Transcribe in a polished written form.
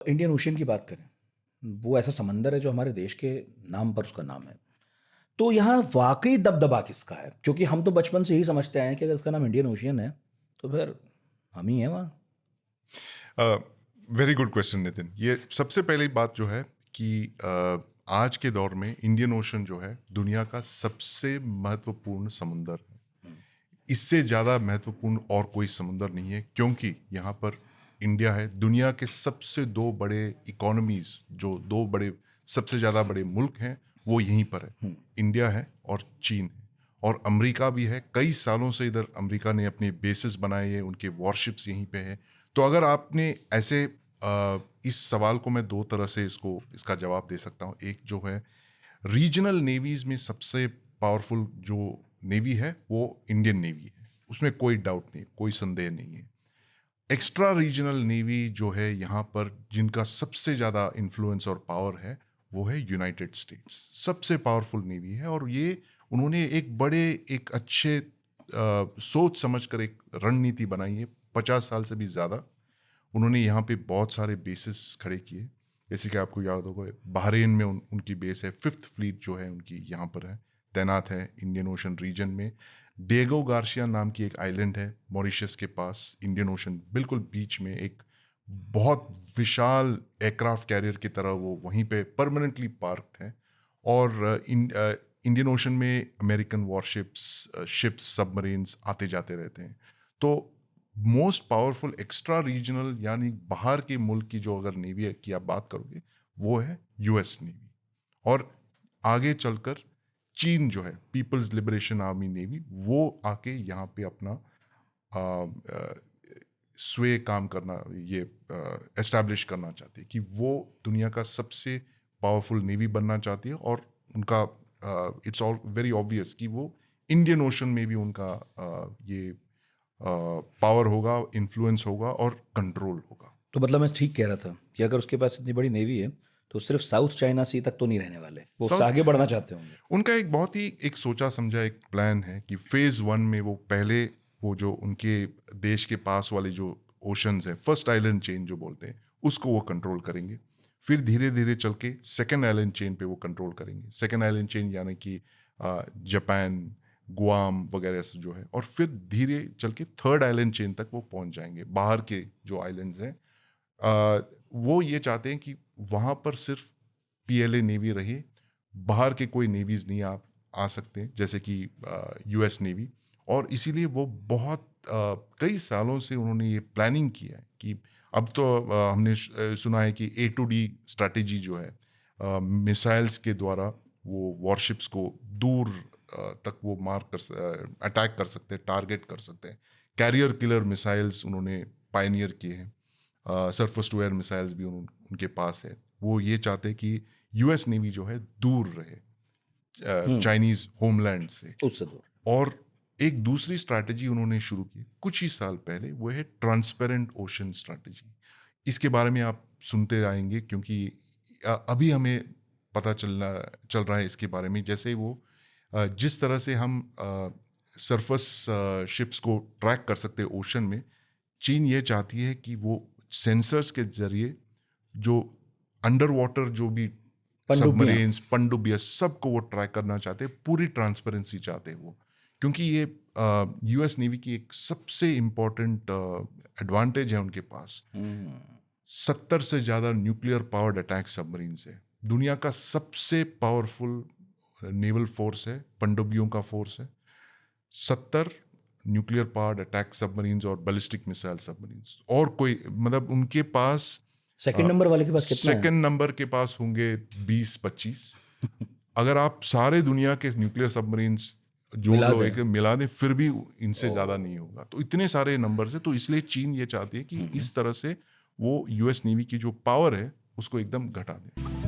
Indian ocean की बात करें, वो ऐसा समंदर है जो हमारे देश के नाम पर उसका नाम है। तो यहाँ वाकई दबदबा किसका है? क्योंकि हम तो बचपन से ही समझते आए हैं कि अगर उसका नाम इंडियन ओशियन है तो फिर हम ही हैं वहाँ। Very good question Nitin. ये सबसे पहली बात जो है कि आज के दौर में इंडियन ओशन जो है दुनिया का सबसे महत्वपूर्ण समुंदर है। इससे ज़्यादा महत्वपूर्ण और कोई समुंदर नहीं है, क्योंकि यहाँ पर इंडिया है। दुनिया के सबसे दो बड़े इकोनॉमीज, जो दो बड़े सबसे ज़्यादा बड़े मुल्क हैं, वो यहीं पर है। इंडिया है और चीन है, और अमेरिका भी है। कई सालों से इधर अमेरिका ने अपने बेसिस बनाए हैं, उनके वॉरशिप्स यहीं पे है। तो अगर आपने ऐसे इस सवाल को मैं दो तरह से इसका जवाब दे सकता हूँ। एक जो है, रीजनल नेवीज में सबसे पावरफुल जो नेवी है वो इंडियन नेवी है, उसमें कोई डाउट नहीं, कोई संदेह नहीं है। एक्स्ट्रा रीजनल नेवी जो है यहाँ पर, जिनका सबसे ज़्यादा इन्फ्लुएंस और पावर है, वो है यूनाइटेड स्टेट्स। सबसे पावरफुल नेवी है, और ये उन्होंने एक अच्छे सोच समझकर एक रणनीति बनाई है। 50 साल से भी ज़्यादा उन्होंने यहाँ पे बहुत सारे बेसिस खड़े किए। जैसे कि आपको याद होगा, बहरीन में उनकी बेस है। 5th फ्लीट जो है उनकी यहाँ पर है, तैनात है इंडियन ओशन रीजन में। डिएगो गार्सिया नाम की एक आइलैंड है मॉरिशस के पास, इंडियन ओशन बिल्कुल बीच में। एक बहुत विशाल एयरक्राफ्ट कैरियर की तरह वो वहीं पे परमानेंटली पार्क्ड है। और इंडियन ओशन में अमेरिकन वॉरशिप्स, शिप्स, सबमरीन्स आते जाते रहते हैं। तो मोस्ट पावरफुल एक्स्ट्रा रीजनल, यानी बाहर के मुल्क की जो अगर नेवी की आप बात करोगे, वो है यूएस नेवी। और आगे चलकर चीन जो है, पीपल्स लिबरेशन आर्मी नेवी, वो आके यहाँ पे अपना स्वे काम करना, ये एस्टैब्लिश करना चाहती है कि वो दुनिया का सबसे पावरफुल नेवी बनना चाहती है। और उनका इट्स ऑल वेरी ऑब्वियस कि वो इंडियन ओशन में भी उनका ये पावर होगा, इन्फ्लुएंस होगा और कंट्रोल होगा। तो मतलब मैं ठीक कह रहा था कि अगर उसके पास इतनी बड़ी नेवी है तो सिर्फ साउथ चाइना सी तक तो नहीं रहने वाले, वो उससे साउथ आगे बढ़ना चाहते होंगे। उनका एक बहुत ही एक सोचा समझा एक प्लान है कि फेज 1 में वो पहले, वो जो उनके देश के पास वाले जो ओशंस है, फर्स्ट आइलैंड चेन जो बोलते हैं, उसको वो कंट्रोल करेंगे। फिर धीरे धीरे चल के सेकेंड आइलैंड चेन पे वो कंट्रोल करेंगे। सेकेंड आइलैंड चेन यानी कि जापान, गुआम वगैरह से जो है। और फिर धीरे चल के थर्ड आइलैंड चेन तक वो पहुंच जाएंगे। बाहर के जो आइलैंड्स हैं, वो ये चाहते हैं कि वहाँ पर सिर्फ पीएलए नेवी रहे, बाहर के कोई नेवीज नहीं आ सकते, जैसे कि यूएस नेवी। और इसीलिए वो बहुत कई सालों से उन्होंने ये प्लानिंग किया है कि अब तो हमने सुना है कि A to D स्ट्रैटेजी जो है, मिसाइल्स के द्वारा वो वॉरशिप्स को दूर तक वो अटैक कर सकते हैं, टारगेट कर सकते हैं। कैरियर किलर मिसाइल्स उन्होंने पायनियर किए हैं। सरफेस टू एयर मिसाइल्स भी उनके पास है। वो ये चाहते हैं कि यूएस नेवी जो है दूर रहे चाइनीज होमलैंड से। उससे दूर। और एक दूसरी स्ट्रैटेजी उन्होंने शुरू की कुछ ही साल पहले, वो है ट्रांसपेरेंट ओशन स्ट्रैटेजी। इसके बारे में आप सुनते आएंगे, क्योंकि अभी हमें पता चल रहा है इसके बारे में। जैसे वो जिस तरह से हम सरफेस शिप्स को ट्रैक कर सकते हैं ओशन में, चीन ये चाहती है कि वो सेंसर्स के जरिए जो अंडर वाटर जो भी सबमरीन्स, पनडुब्बियां, सबको वो ट्रैक करना चाहते हैं। पूरी ट्रांसपेरेंसी चाहते हैं वो, क्योंकि ये यूएस नेवी की एक सबसे इम्पोर्टेंट एडवांटेज है उनके पास। 70 से ज़्यादा न्यूक्लियर पावर्ड अटैक सबमरीन्स है। दुनिया का सबसे पावरफुल नेवल फोर्स है, पनडुब्बियों का फोर्स है। 70 न्यूक्लियर पावर्ड अटैक सबमरीन्स और बैलिस्टिक मिसाइल सबमरीन्स। और कोई, मतलब उनके पास सेकंड नंबर वाले के पास कितना है? सेकंड नंबर के पास होंगे 20-25। अगर आप सारे दुनिया के न्यूक्लियर सबमरीन्स जोड़ लो, एक मिला दें, फिर भी इनसे ज्यादा नहीं होगा। तो इतने सारे नंबर से, तो इसलिए चीन ये चाहती है कि इस तरह से वो यूएस नेवी की जो पावर है उसको एकदम घटा दे।